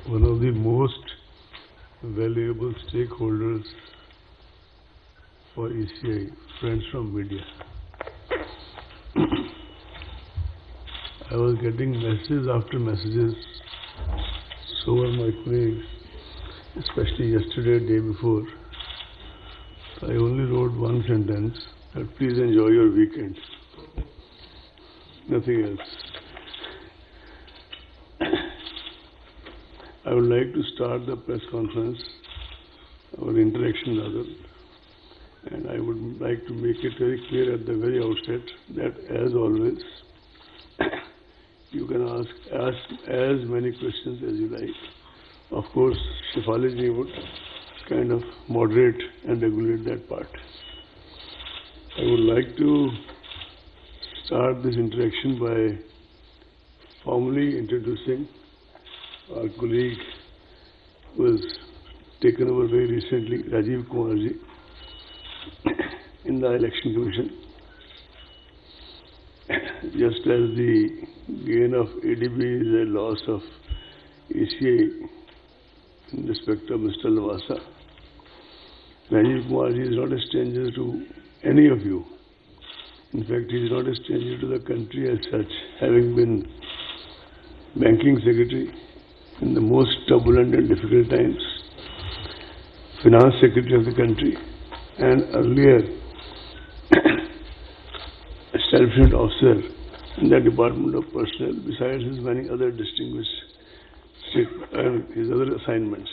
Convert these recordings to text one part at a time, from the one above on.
one of the most valuable stakeholders for ECI, friends from media. I was getting messages after messages, so were my colleagues, especially yesterday, day before. I only wrote one sentence, that please enjoy your weekend. Nothing else. I would like to start the press conference, our interaction rather, and I would like to make it very clear at the very outset that, as always, you can ask as many questions as you like. Of course, Shefali would kind of moderate and regulate that part. I would like to start this interaction by formally introducing our colleague who has taken over very recently, Rajiv Kumarji, in the Election Commission. Just as the gain of ADB is a loss of ECI in respect of Mr. Lavasa, Rajiv Kumarji is not a stranger to any of you. In fact, he is not a stranger to the country as such, having been banking secretary in the most turbulent and difficult times, finance secretary of the country, and earlier establishment officer in the Department of Personnel, besides his many other distinguished his other assignments.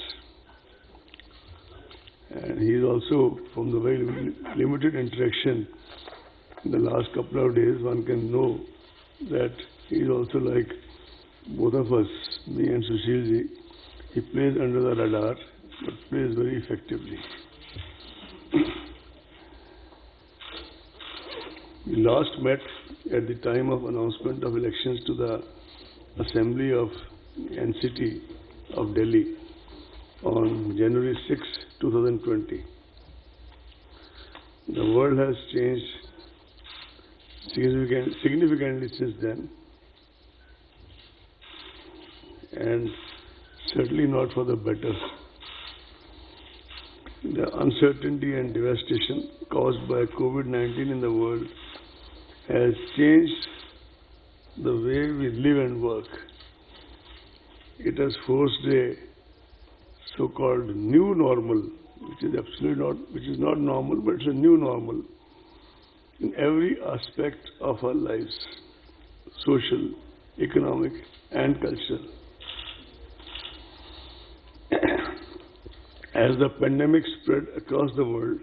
And he is also, from the very limited interaction in the last couple of days, one can know that he is also like both of us, me and Sushilji. He plays under the radar, but plays very effectively. We last met at the time of announcement of elections to the Assembly of NCT of Delhi on January 6, 2020. The world has changed significantly since then, and certainly not for the better. The uncertainty and devastation caused by COVID-19 in the world has changed the way we live and work. It has forced a so-called new normal, which is not normal, but it's a new normal in every aspect of our lives, social, economic, and cultural. As the pandemic spread across the world,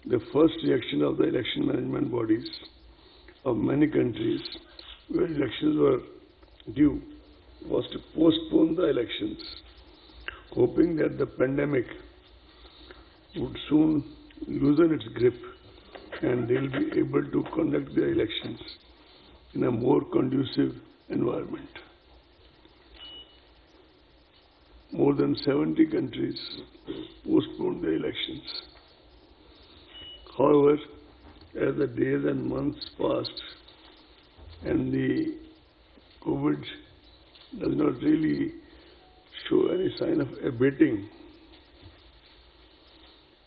the first reaction of the election management bodies of many countries where elections were due was to postpone the elections, hoping that the pandemic would soon loosen its grip and they'll be able to conduct their elections in a more conducive environment. More than 70 countries postponed their elections. However, as the days and months passed and the COVID does not really show any sign of abating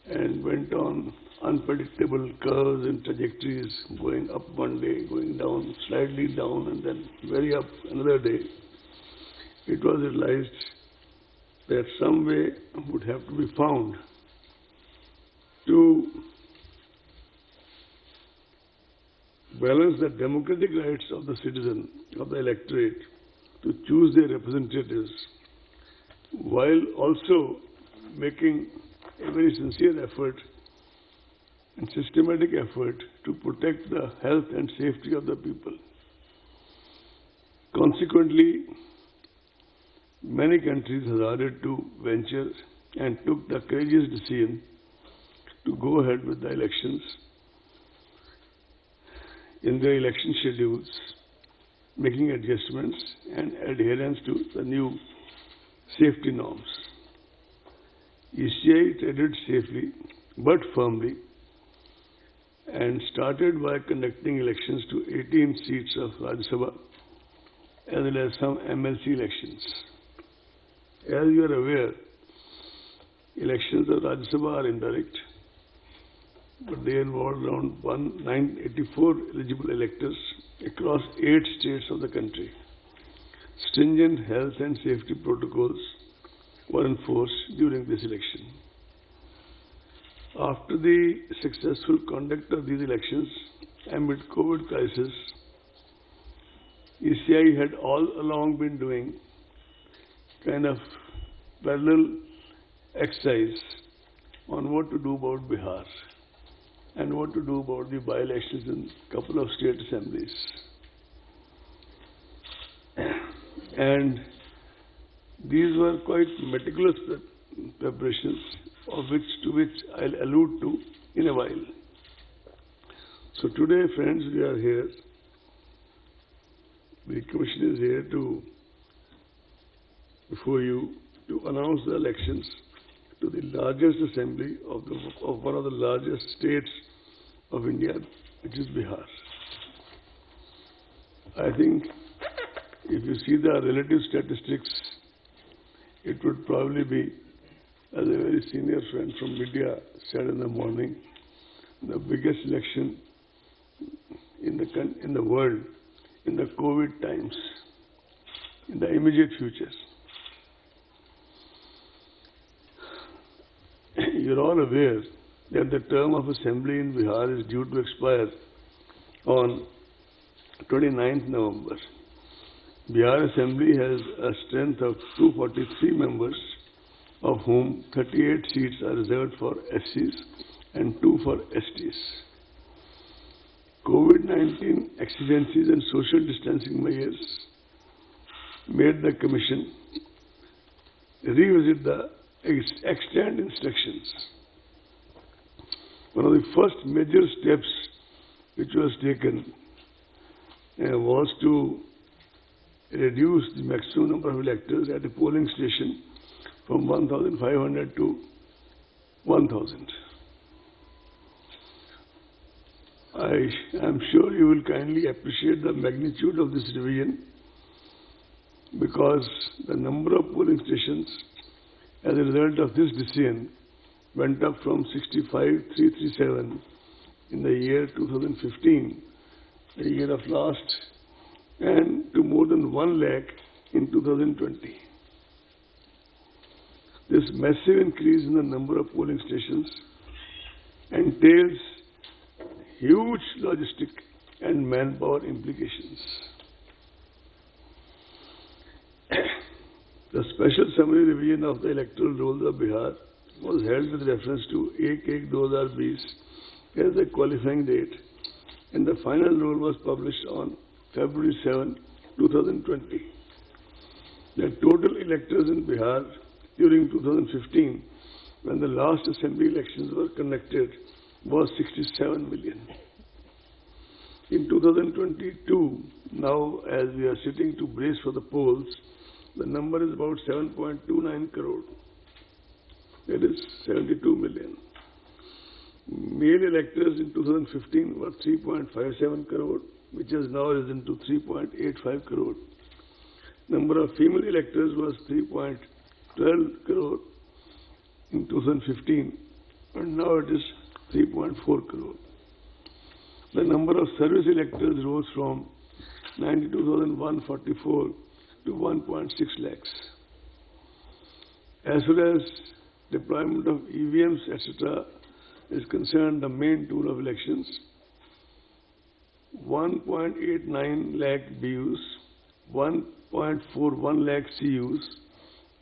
and went on unpredictable curves and trajectories, going up one day, going down, slightly down, and then very up another day, it was realized that some way would have to be found to balance the democratic rights of the citizen, of the electorate, to choose their representatives, while also making a very sincere effort and systematic effort to protect the health and safety of the people. Consequently, many countries hazarded to venture and took the courageous decision to go ahead with the elections in their election schedules, making adjustments and adherence to the new safety norms. ECI treaded safely but firmly and started by conducting elections to 18 seats of Rajya Sabha as well as some MLC elections. As you are aware, elections of Rajya Sabha are indirect, but they involve around 984 eligible electors across 8 states of the country. Stringent health and safety protocols were enforced during this election. After the successful conduct of these elections amid COVID crisis, ECI had all along been doing kind of parallel exercise on what to do about Bihar and what to do about the by-elections in a couple of state assemblies. And these were quite meticulous preparations, to which I'll allude to in a while. So today, friends, we are here. The Commission is here before you to announce the elections to the largest assembly of one of the largest states of India, which is Bihar. I think if you see the relative statistics, it would probably be, as a very senior friend from media said in the morning, the biggest election in the world in the COVID times, in the immediate future. You're all aware that the term of assembly in Bihar is due to expire on 29th November. Bihar Assembly has a strength of 243 members, of whom 38 seats are reserved for SCs and 2 for STs. COVID-19 exigencies and social distancing measures made the Commission revisit the extant instructions. One of the first major steps which was taken was to reduce the maximum number of electors at a polling station from 1,500 to 1,000. I am sure you will kindly appreciate the magnitude of this revision, because the number of polling stations as a result of this decision went up from 65,337 in the year 2015, the year of last, and to more than 1 lakh in 2020. This massive increase in the number of polling stations entails huge logistic and manpower implications. The special summary revision of the electoral rolls of Bihar was held with reference to Ek Ek 2020 as a qualifying date, and the final roll was published on February 7, 2020. The total electors in Bihar during 2015, when the last assembly elections were conducted, was 67 million. In 2022, now as we are sitting to brace for the polls, the number is about 7.29 crore. That is 72 million. Male electors in 2015 were 3.57 crore, which has now risen to 3.85 crore. Number of female electors was 3.12 crore in 2015, and now it is 3.4 crore. The number of service electors rose from 92,144 to 1.6 lakhs. As far as deployment of EVMs, etc., is concerned, the main tool of elections, 1.89 lakh BUs, 1.41 lakh CUs,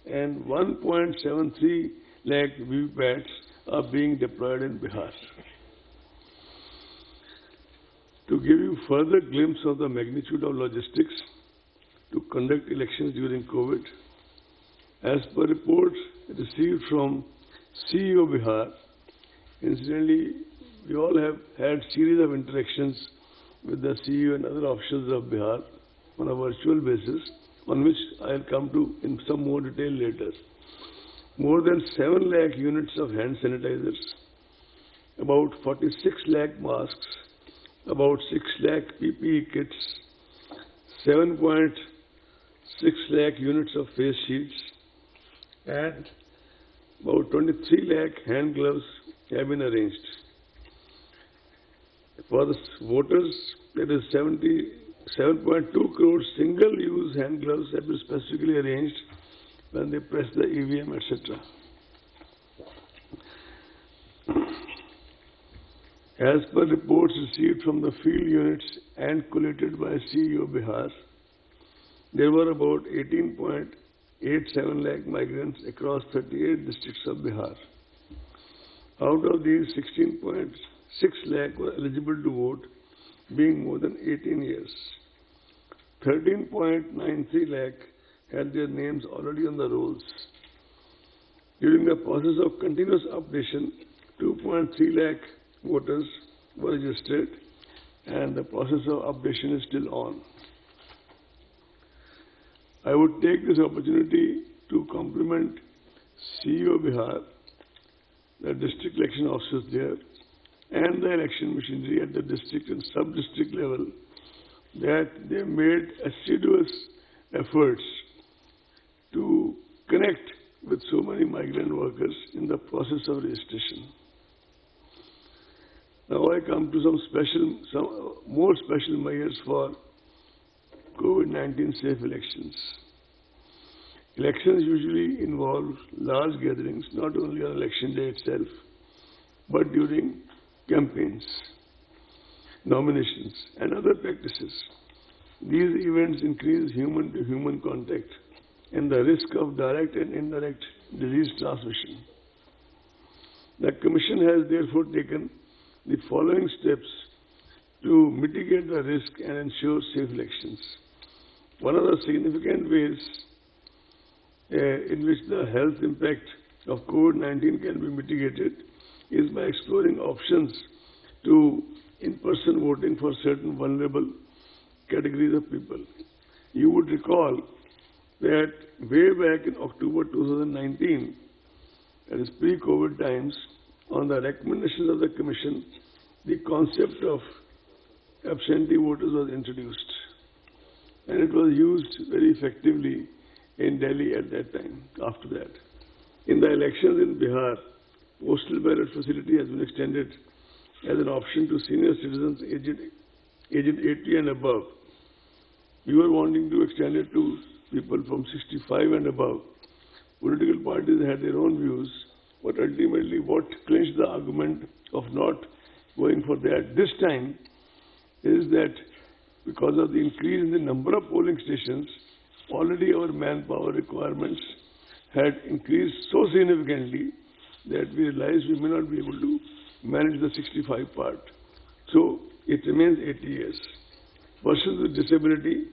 and 1.73 lakh VVPATs are being deployed in Bihar. To give you further glimpse of the magnitude of logistics to conduct elections during COVID, as per reports received from CEO Bihar, incidentally, we all have had series of interactions with the CEO and other officials of Bihar on a virtual basis, on which I'll come to in some more detail later. More than 7 lakh units of hand sanitizers, about 46 lakh masks, about 6 lakh PPE kits, 7.6 lakh units of face shields, and about 23 lakh hand gloves have been arranged. For the voters, there is 77.2 crore single-use hand gloves have been specifically arranged when they press the EVM, etc. As per reports received from the field units and collated by CEO Bihar, there were about 18.87 lakh migrants across 38 districts of Bihar. Out of these, 16.6 lakh were eligible to vote, being more than 18 years. 13.93 lakh had their names already on the rolls. During the process of continuous updation, 2.3 lakh voters were registered, and the process of updation is still on. I would take this opportunity to compliment CEO Bihar, the district election officers there, and the election machinery at the district and sub-district level, that they made assiduous efforts to connect with so many migrant workers in the process of registration. Now I come to some more special measures for COVID-19 safe elections. Elections usually involve large gatherings, not only on election day itself, but during campaigns, nominations, and other practices. These events increase human-to-human contact and the risk of direct and indirect disease transmission. The Commission has therefore taken the following steps to mitigate the risk and ensure safe elections. One of the significant ways in which the health impact of COVID-19 can be mitigated is by exploring options to in-person voting for certain vulnerable categories of people. You would recall that way back in October 2019, that is pre-COVID times, on the recommendations of the Commission, the concept of absentee voters was introduced, and it was used very effectively in Delhi at that time, after that. In the elections in Bihar, postal ballot facility has been extended as an option to senior citizens aged 80 and above. We were wanting to extend it to people from 65 and above. Political parties had their own views, but ultimately what clinched the argument of not going for that this time is that because of the increase in the number of polling stations, already our manpower requirements had increased so significantly that we realized we may not be able to manage the 65 part. So it remains 80 years. Persons with disability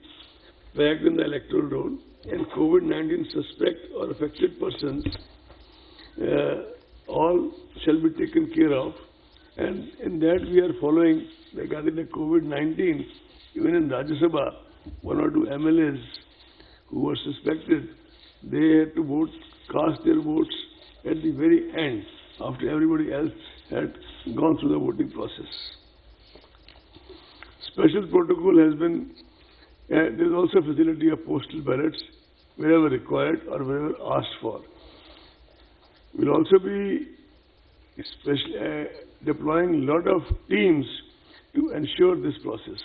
backed in the electoral roll and COVID-19 suspect or affected persons all shall be taken care of, and in that we are following regarding the COVID-19. Even in Rajya Sabha, one or two MLAs who were suspected, they had to cast their votes at the very end, after everybody else had gone through the voting process. Special protocol has been, there is also a facility of postal ballots wherever required or wherever asked for. We will also be deploying a lot of teams to ensure this process,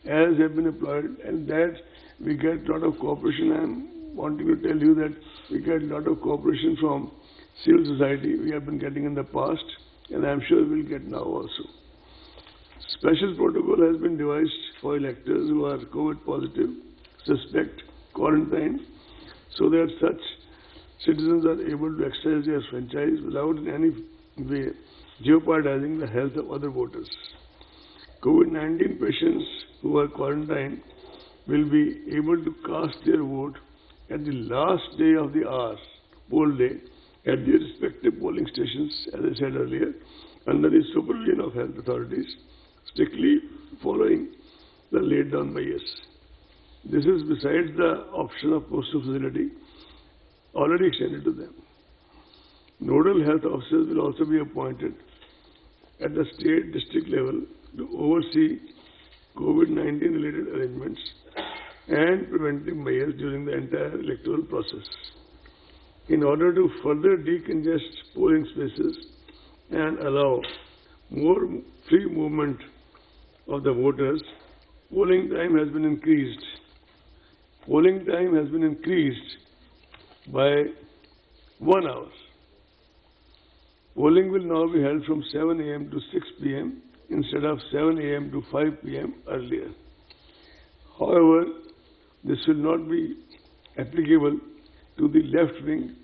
as have been employed, and that we get a lot of cooperation. I am wanting to tell you that we get a lot of cooperation from civil society. We have been getting in the past, and I am sure we will get now also. Special protocol has been devised for electors who are COVID positive, suspect, quarantine, so that such citizens are able to exercise their franchise without in any way jeopardizing the health of other voters. COVID-19 patients who are quarantined will be able to cast their vote at the last day of the hour, poll day, at their respective polling stations, as I said earlier, under the supervision of health authorities, strictly following the laid down measures. This is besides the option of postal facility already extended to them. Nodal health officers will also be appointed at the state district level to oversee COVID-19 related arrangements and preventive measures during the entire electoral process. In order to further decongest polling spaces and allow more free movement of the voters, polling time has been increased. Polling time has been increased by 1 hour. Polling will now be held from 7 a.m. to 6 p.m. instead of 7 a.m. to 5 p.m. earlier. However, this will not be applicable to the left-wing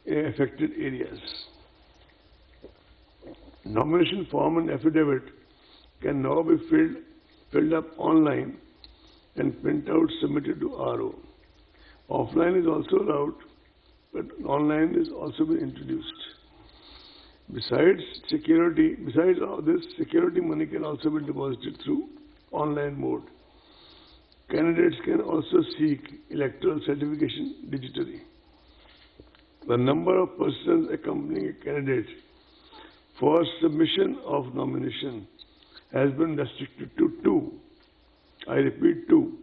affected areas. Nomination form and affidavit can now be filled up online and printout submitted to RO. Offline is also allowed, but online is also been introduced. Besides all this, security money can also be deposited through online mode. Candidates can also seek electoral certification digitally. The number of persons accompanying a candidate for submission of nomination has been restricted to 2. I repeat 2.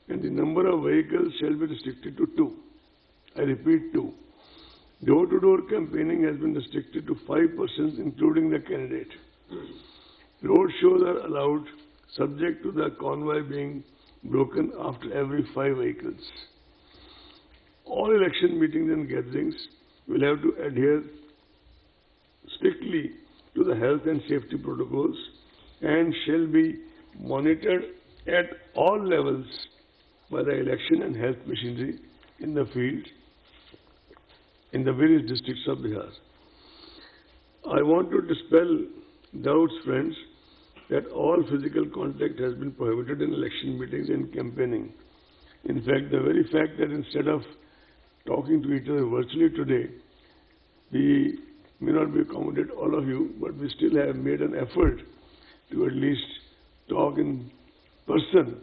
And the number of vehicles shall be restricted to 2. I repeat 2. Door-to-door campaigning has been restricted to 5 persons, including the candidate. Road shows are allowed, subject to the convoy being broken after every 5 vehicles. All election meetings and gatherings will have to adhere strictly to the health and safety protocols and shall be monitored at all levels by the election and health machinery in the field in the various districts of Bihar. I want to dispel doubts, friends, that all physical contact has been prohibited in election meetings and campaigning. In fact, the very fact that instead of talking to each other virtually today, we may not be accommodate all of you, but we still have made an effort to at least talk in person.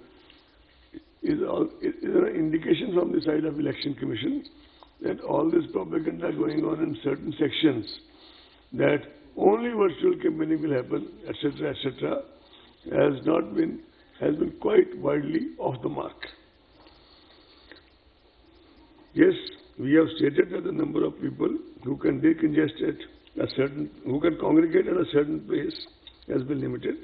Is an indication from the side of Election Commission that all this propaganda going on in certain sections, that only virtual campaigning will happen, etc., has been quite widely off the mark. Yes, we have stated that the number of people who can decongest who can congregate at a certain place has been limited.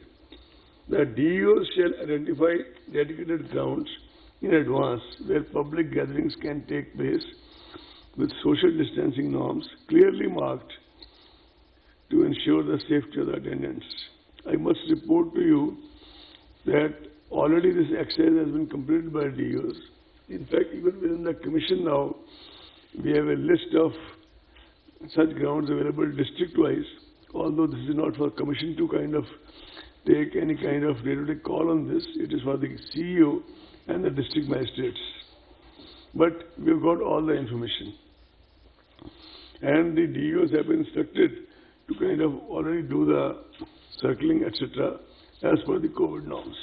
The DEOs shall identify dedicated grounds in advance where public gatherings can take place with social distancing norms clearly marked to ensure the safety of the attendants. I must report to you that already this exercise has been completed by DEOs. In fact, even within the Commission now, we have a list of such grounds available district-wise, although this is not for Commission to kind of take any kind of day-to-day call on this. It is for the CEO and the district magistrates. But we've got all the information. And the DEOs have been instructed to kind of already do the circling, etc., as per the COVID norms.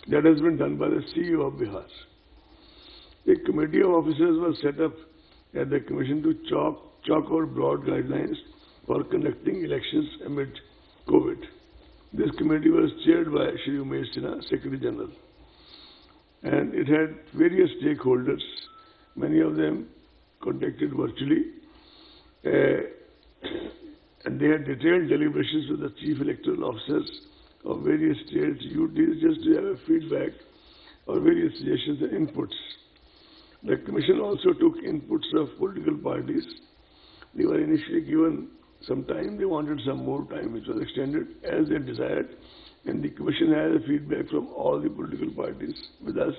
That has been done by the CEO of Bihar. A committee of officers was set up at the Commission to chalk out broad guidelines for conducting elections amid COVID. This committee was chaired by Shri Umesh Sinha, Secretary General. And it had various stakeholders, many of them contacted virtually. And they had detailed deliberations with the chief electoral officers of various states, UTs, just to have a feedback or various suggestions and inputs. The Commission also took inputs of political parties. They were initially given some time. They wanted some more time, which was extended as they desired. And the Commission had a feedback from all the political parties with us,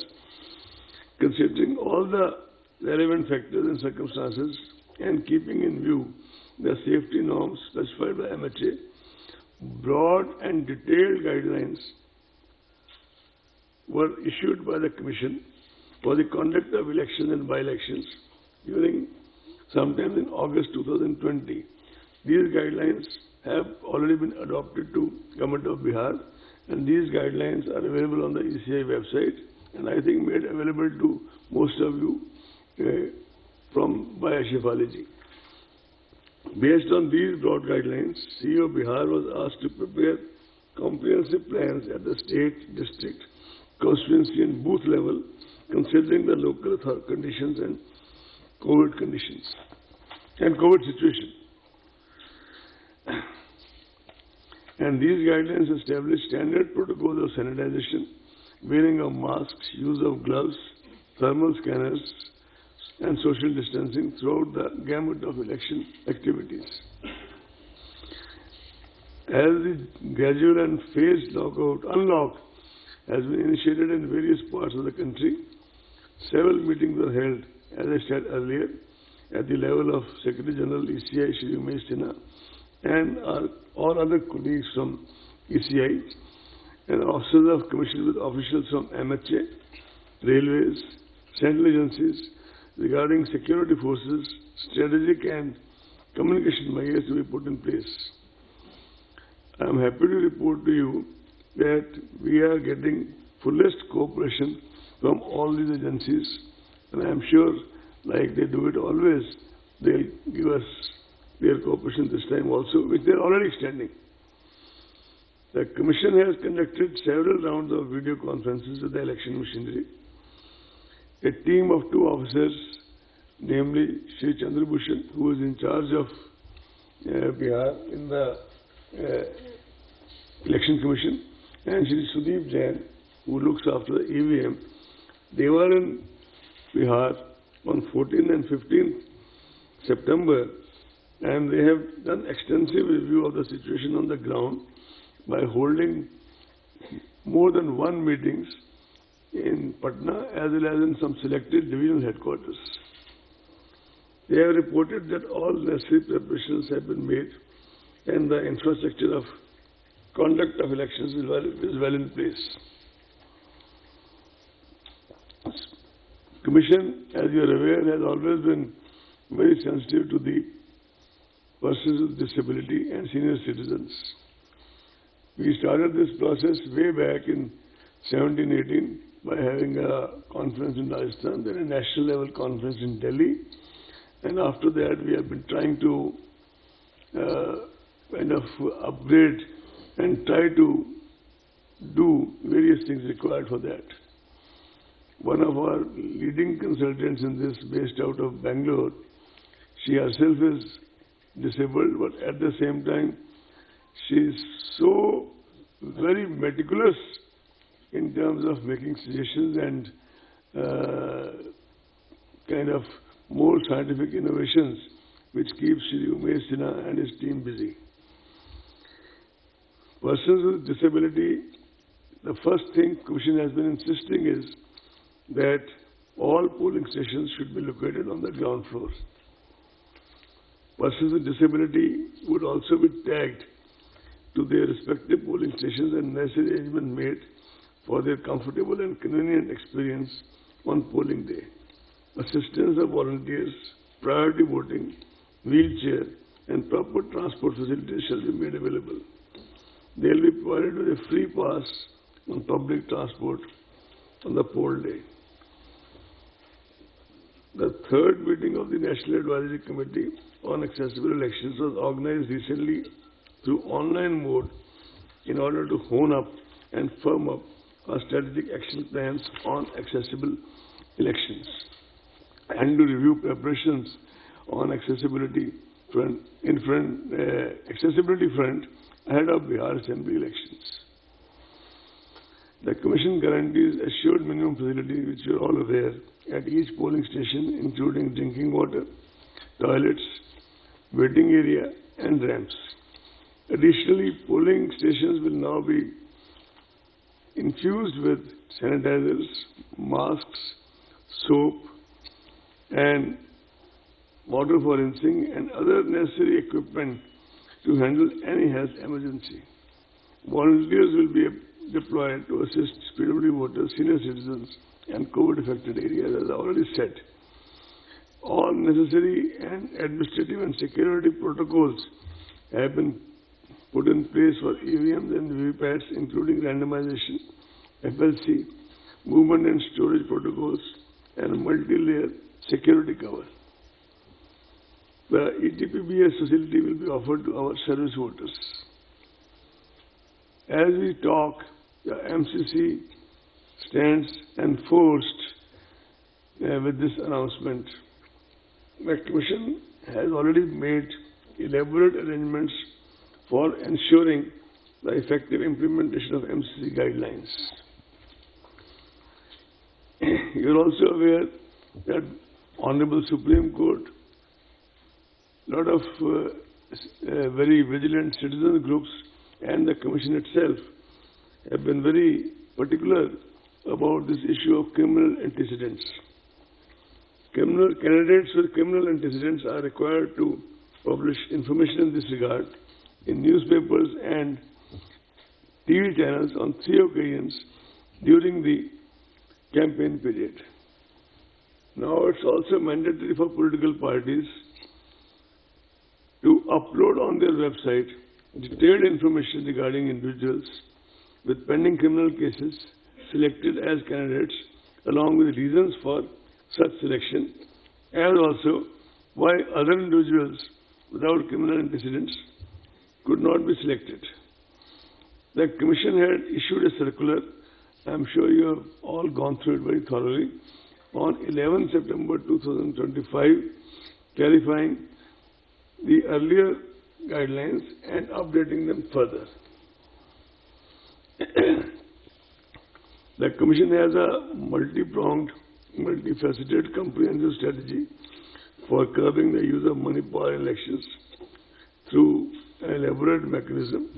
considering all the relevant factors and circumstances and keeping in view the safety norms specified by MHA. Broad and detailed guidelines were issued by the Commission for the conduct of elections and by-elections during sometime in August 2020. These guidelines have already been adopted to Government of Bihar, and these guidelines are available on the ECI website, and I think made available to most of you by Ashifali ji. Based on these broad guidelines, CEO Bihar was asked to prepare comprehensive plans at the state, district, constituency and booth level, considering the local conditions and COVID conditions and COVID situation. And these guidelines establish standard protocols of sanitization, wearing of masks, use of gloves, thermal scanners, and social distancing throughout the gamut of election activities. As the gradual and phased unlock has been initiated in various parts of the country, several meetings were held, as I said earlier, at the level of Secretary General ECI Shri Umesh Sinha and all other colleagues from ECI and officers of commission with officials from MHA, railways, central agencies regarding security forces, strategic and communication measures to be put in place. I am happy to report to you that we are getting fullest cooperation from all these agencies, and I am sure, like they do it always, they'll give us their cooperation this time also, which they are already extending. The Commission has conducted several rounds of video conferences with the election machinery. A team of 2 officers, namely Shri Chandrabhushan, who is in charge of Bihar in the Election Commission, and Shri Sudeep Jain, who looks after the EVM, they were in Bihar on 14th and 15th September, and they have done extensive review of the situation on the ground by holding more than 1 meetings in Patna as well as in some selected divisional headquarters. They have reported that all necessary preparations have been made and the infrastructure of conduct of elections is well in place. Commission, as you are aware, has always been very sensitive to the persons with disability and senior citizens. We started this process way back in 17-18 by having a conference in Rajasthan, then a national level conference in Delhi, and after that we have been trying to kind of upgrade and try to do various things required for that. One of our leading consultants in this, based out of Bangalore, she herself is disabled, but at the same time she is so very meticulous in terms of making suggestions and kind of more scientific innovations which keeps Shri Umesh Sinha and his team busy. Persons with disability, the first thing Commission has been insisting is that all polling stations should be located on the ground floor. Persons with disability would also be tagged to their respective polling stations and necessary arrangement made for their comfortable and convenient experience on polling day. Assistance of volunteers, priority voting, wheelchair and proper transport facilities shall be made available. They will be provided with a free pass on public transport on the poll day. The third meeting of the National Advisory Committee on Accessible Elections was organized recently through online mode in order to hone up and firm up our strategic action plans on accessible elections and to review preparations on accessibility front ahead of Bihar Assembly elections. The Commission guarantees assured minimum facilities, which you are all aware, at each polling station, including drinking water, toilets, waiting area and ramps. Additionally, polling stations will now be infused with sanitizers, masks, soap and water for rinsing and other necessary equipment to handle any health emergency. Volunteers will be deployed to assist PWD voters, senior citizens and COVID-affected areas, as I already said. All necessary and administrative and security protocols have been put in place for EVMs and VVPATs, including randomization, FLC, movement and storage protocols, and multi-layer security cover. The ETPBS facility will be offered to our service voters. As we talk, the MCC stands enforced with this announcement the Commission has already made elaborate arrangements for ensuring the effective implementation of MCC guidelines. You are also aware that Honorable Supreme Court, lot of very vigilant citizen groups and the Commission itself have been very particular about this issue of criminal antecedents. Candidates with criminal antecedents are required to publish information in this regard in newspapers and TV channels on 3 occasions during the campaign period. Now it's also mandatory for political parties to upload on their website detailed information regarding individuals with pending criminal cases selected as candidates, along with reasons for such selection, and also why other individuals without criminal antecedents could not be selected. The Commission had issued a circular, I am sure you have all gone through it very thoroughly, on 11 September 2025, clarifying the earlier guidelines and updating them further. The Commission has a multi-pronged, multifaceted, comprehensive strategy for curbing the use of money power in elections through an elaborate mechanism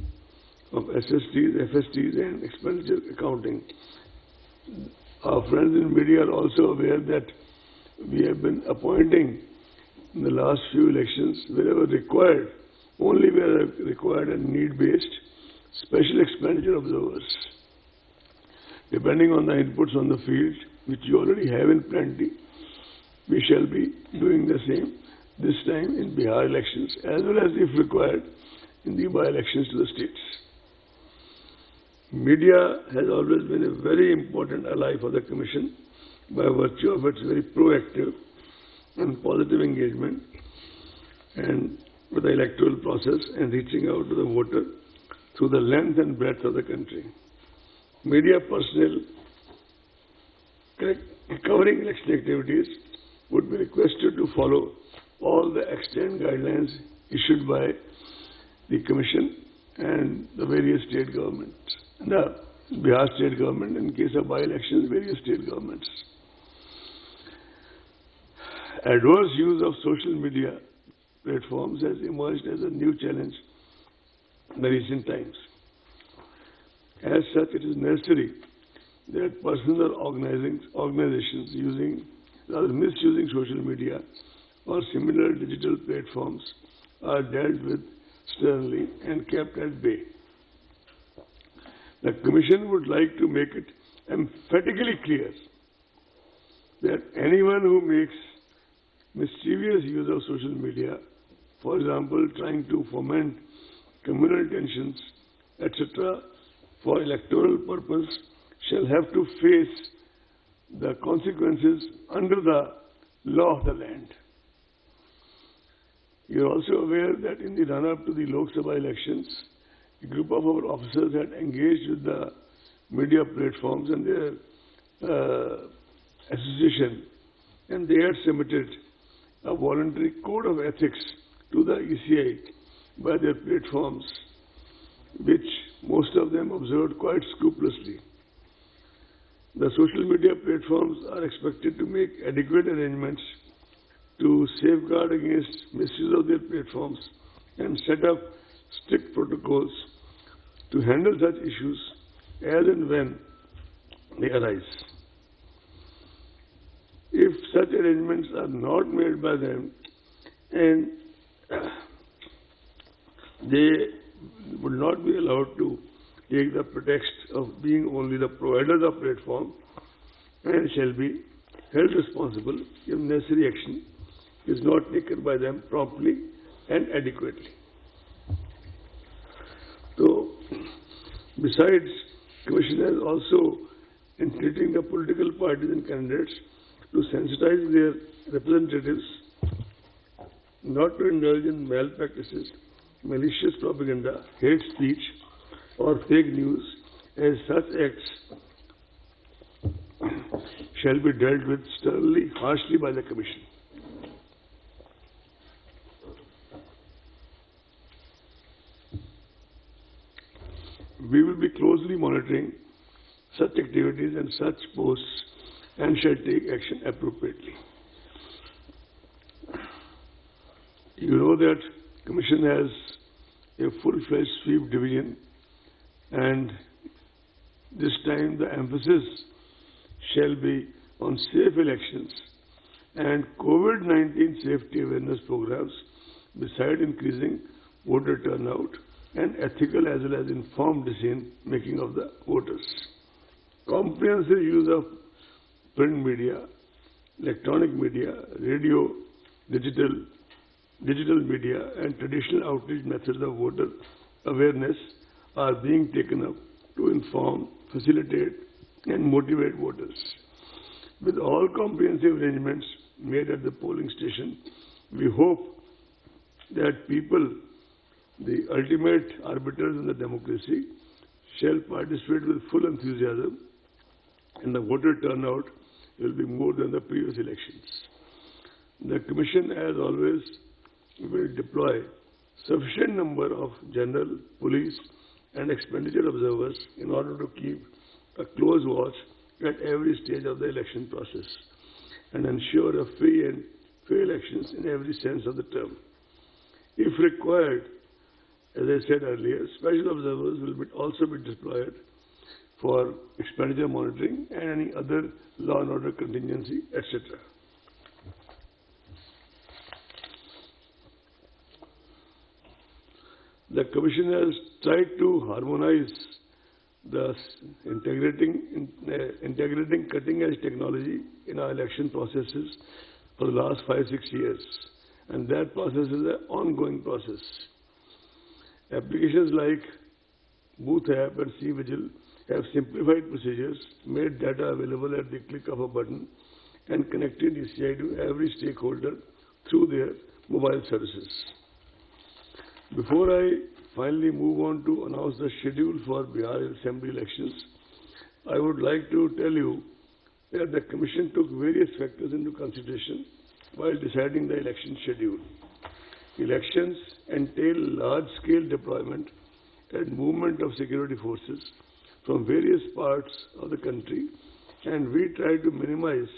of SSTs, FSTs and expenditure accounting. Our friends in media are also aware that we have been appointing in the last few elections, wherever required, only where required and need-based, special expenditure observers. Depending on the inputs on the field, which you already have in plenty, we shall be doing the same this time in Bihar elections, as well as, if required, in the by-elections to the states. Media has always been a very important ally for the Commission by virtue of its very proactive and positive engagement and with the electoral process and reaching out to the voter through the length and breadth of the country. Media personnel covering election activities would be requested to follow all the extant guidelines issued by the Commission and the various state governments. The Bihar state government, in case of by-elections, various state governments. Adverse use of social media platforms has emerged as a new challenge in the recent times. As such, it is necessary that persons or organizations misusing social media or similar digital platforms are dealt with sternly and kept at bay. The Commission would like to make it emphatically clear that anyone who makes mischievous use of social media, for example, trying to foment communal tensions, etc., for electoral purpose, shall have to face the consequences under the law of the land. You are also aware that in the run-up to the Lok Sabha elections, a group of our officers had engaged with the media platforms and their association, and they had submitted a voluntary code of ethics to the ECI by their platforms, which most of them observed quite scrupulously. The social media platforms are expected to make adequate arrangements to safeguard against misuse of their platforms and set up strict protocols to handle such issues as and when they arise. If such arrangements are not made by them and they would not be allowed to take the pretext of being only the providers of platform and shall be held responsible if necessary action is not taken by them promptly and adequately. So, besides, Commission has also entreating the political parties and candidates to sensitize their representatives not to indulge in malpractices, malicious propaganda, hate speech, or fake news, as such acts shall be dealt with sternly, harshly by the Commission. We will be closely monitoring such activities and such posts and shall take action appropriately. You know that Commission has a full-fledged sweep division, and this time the emphasis shall be on safe elections and COVID-19 safety awareness programs, besides increasing voter turnout and ethical as well as informed decision making of the voters. Comprehensive use of print media, electronic media, radio, digital media and traditional outreach methods of voter awareness are being taken up to inform, facilitate and motivate voters. With all comprehensive arrangements made at the polling station, we hope that people, the ultimate arbiters in the democracy, shall participate with full enthusiasm, and the voter turnout will be more than the previous elections. The Commission, as always, will deploy sufficient number of general, police and expenditure observers in order to keep a close watch at every stage of the election process and ensure a free and fair elections in every sense of the term. If required, as I said earlier, special observers will also be deployed for expenditure monitoring and any other law and order contingency, etc. The Commission has tried to harmonize the integrating cutting-edge technology in our election processes for the last 5-6 years, and that process is an ongoing process. Applications like Booth App and C-Vigil have simplified procedures, made data available at the click of a button, and connected ECI to every stakeholder through their mobile services. Before I finally move on to announce the schedule for Bihar Assembly elections, I would like to tell you that the Commission took various factors into consideration while deciding the election schedule. Elections entail large-scale deployment and movement of security forces from various parts of the country, and we try to minimize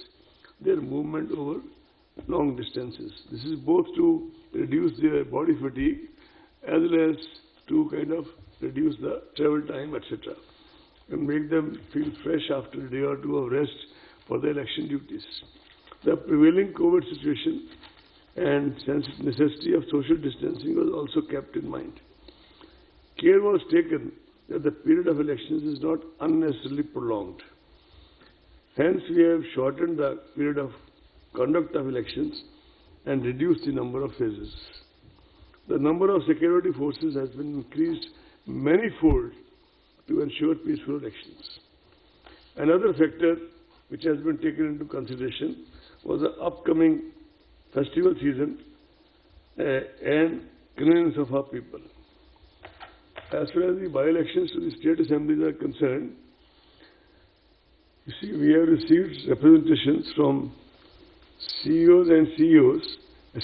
their movement over long distances. This is both to reduce their body fatigue as well as to kind of reduce the travel time, etc., and make them feel fresh after a day or two of rest for the election duties. The prevailing COVID situation and necessity of social distancing was also kept in mind. Care was taken that the period of elections is not unnecessarily prolonged. Hence, we have shortened the period of conduct of elections and reduced the number of phases. The number of security forces has been increased many-fold to ensure peaceful elections. Another factor which has been taken into consideration was the upcoming festival season and convenience of our people. As far as the by-elections to the state assemblies are concerned, you see, we have received representations from CEOs and CEOs,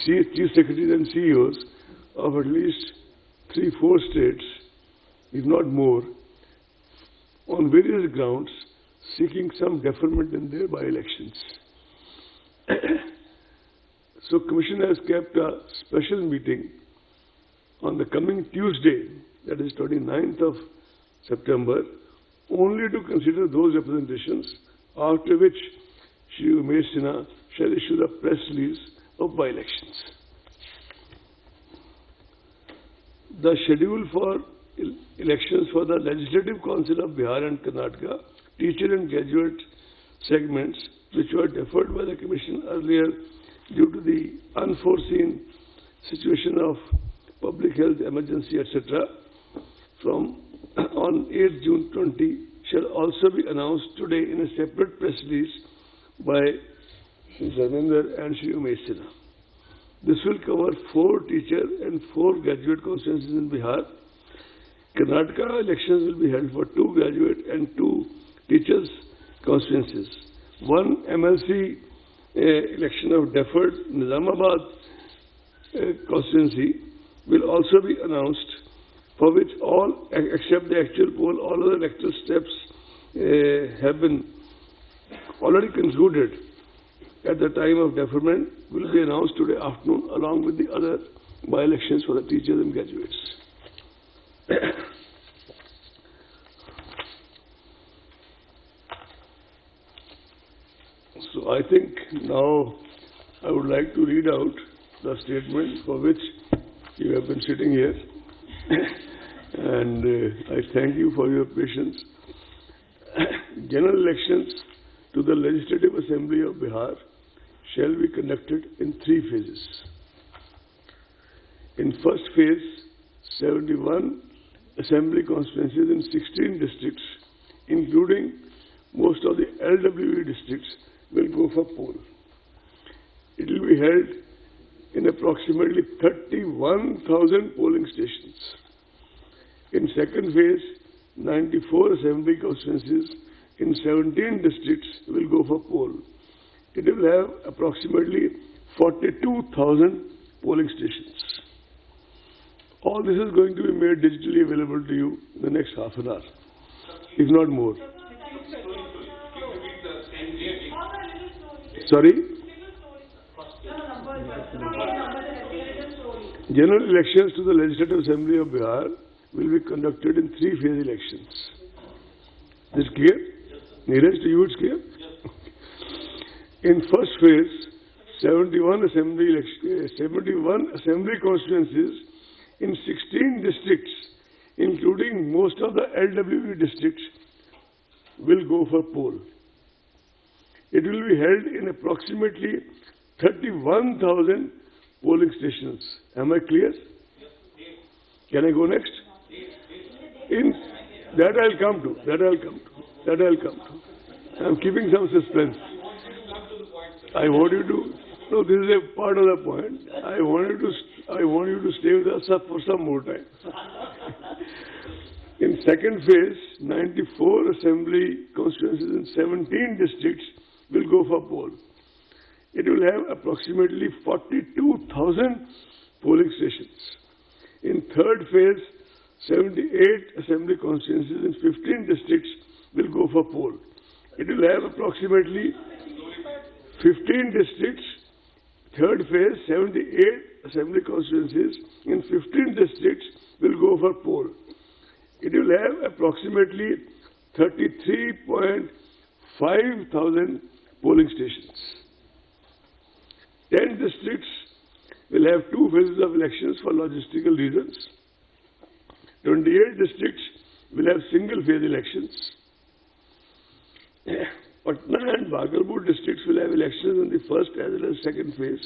Chief Secretaries and CEOs of at least 3-4 states, if not more, on various grounds, seeking some deferment in their by-elections. So, Commission has kept a special meeting on the coming Tuesday, that is 29th of September, only to consider those representations, after which Shri Umesh Sinha shall issue the press release of by-elections. The schedule for elections for the Legislative Council of Bihar and Karnataka, teacher and graduate segments, which were deferred by the Commission earlier due to the unforeseen situation of public health emergency, etc., from on 8th June 20 shall also be announced today in a separate press release by Dharmender and Shri Umesh Sinha. This will cover 4 teacher and 4 graduate constituencies in Bihar. Karnataka elections will be held for 2 graduate and 2 teachers constituencies. 1 MLC election of deferred Nizamabad constituency will also be announced for which all, except the actual poll, all other electoral steps have been already concluded at the time of deferment, will be announced today afternoon along with the other by-elections for the teachers and graduates. So I think now I would like to read out the statement for which you have been sitting here. And I thank you for your patience. General elections to the Legislative Assembly of Bihar shall be conducted in 3 phases. In first phase, 71 assembly constituencies in 16 districts, including most of the LWE districts, will go for poll. It will be held in approximately 31,000 polling stations. In second phase, 94 assembly constituencies in 17 districts will go for poll. It will have approximately 42,000 polling stations. All this is going to be made digitally available to you in the next half an hour, if not more. Sorry? General elections to the Legislative Assembly of Bihar will be conducted in 3-phase elections. Is it clear? Neeraj, to you it's clear? In first phase, 71 assembly constituencies in 16 districts, including most of the LWE districts, will go for poll. It will be held in approximately 31,000 polling stations. Am I clear? Can I go next? In that I'll come to. I'm keeping some suspense. I want you to. No, this is a part of the point. I want you to stay with us for some more time. In second phase, 94 assembly constituencies in 17 districts will go for poll. It will have approximately 42,000 polling stations. In third phase, 78 assembly constituencies in 15 districts will go for poll. It will have approximately 15 districts. Third phase, 78 assembly constituencies in 15 districts will go for poll. It will have approximately 33.5 thousand polling stations. 10 districts will have 2 phases of elections for logistical reasons. 28 districts will have single-phase elections. Patna and Bhagalpur districts will have elections in the first as well as second phase.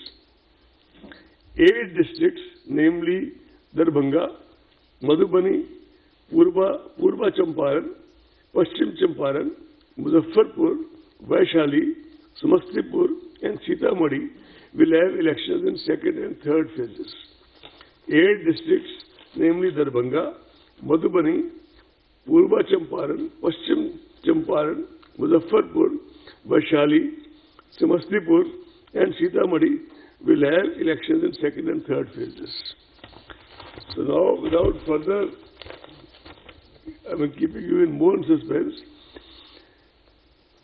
8 districts, namely Darbhanga, Madhubani, Purba Champaran, Paschim Champaran, Muzaffarpur, Vaishali, Samastipur and Sitamarhi will have elections in second and third phases. 8 districts, namely Darbhanga, Madhubani, Purba Champaran, Paschim Champaran, Muzaffarpur, Vaishali, Samastipur and Sitamarhi will have elections in second and third phases. So now, without further, keeping you in more suspense,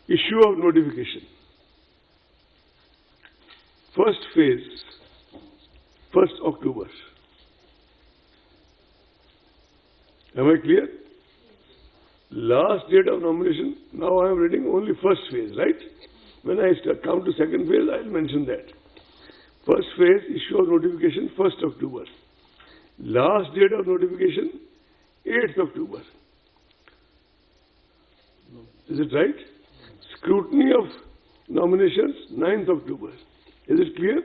issue of notification. First phase, 1st October. Am I clear? Last date of nomination, now I am reading only first phase, right? When I come to second phase, I will mention that. First phase, issue of notification, 1st October. Last date of notification, 8th October. Is it right? Scrutiny of nominations, 9th October. Is it clear?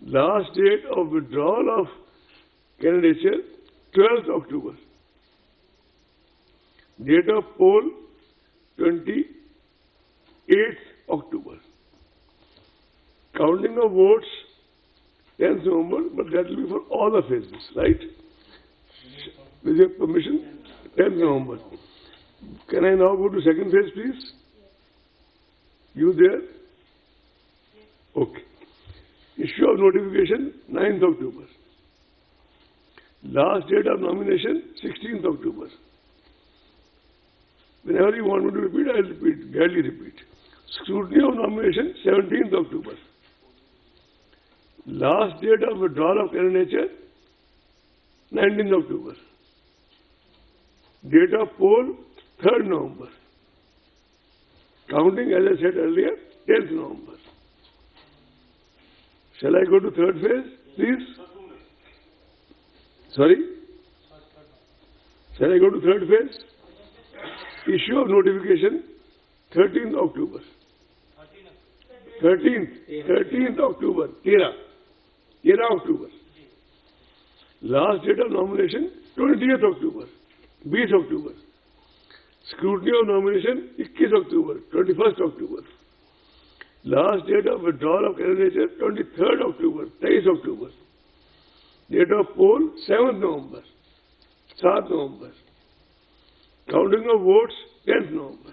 Last date of withdrawal of candidature, 12th October. Date of poll, 28th October. Counting of votes, 10th November, but that will be for all the phases, right? With your permission, 10th November. Can I now go to second phase, please? You there? Okay. Issue of notification, 9th October. Last date of nomination, 16th October. Whenever you want me to repeat, I will repeat, gladly repeat. Scrutiny of nomination, 17th October. Last date of withdrawal of candidature, 19th October. Date of poll, 3rd November. Counting, as I said earlier, 10th November. Shall I go to third phase, please? Sorry? Shall I go to third phase? Issue of notification, 13th October. 13th October, 13 October. Last date of nomination, 20th October, 20 October. Scrutiny of nomination, 21 October, 21st October. Last date of withdrawal of candidature, 23rd October, 23 October. Date of poll, 7th November, 7th November. Counting of votes, 10th November.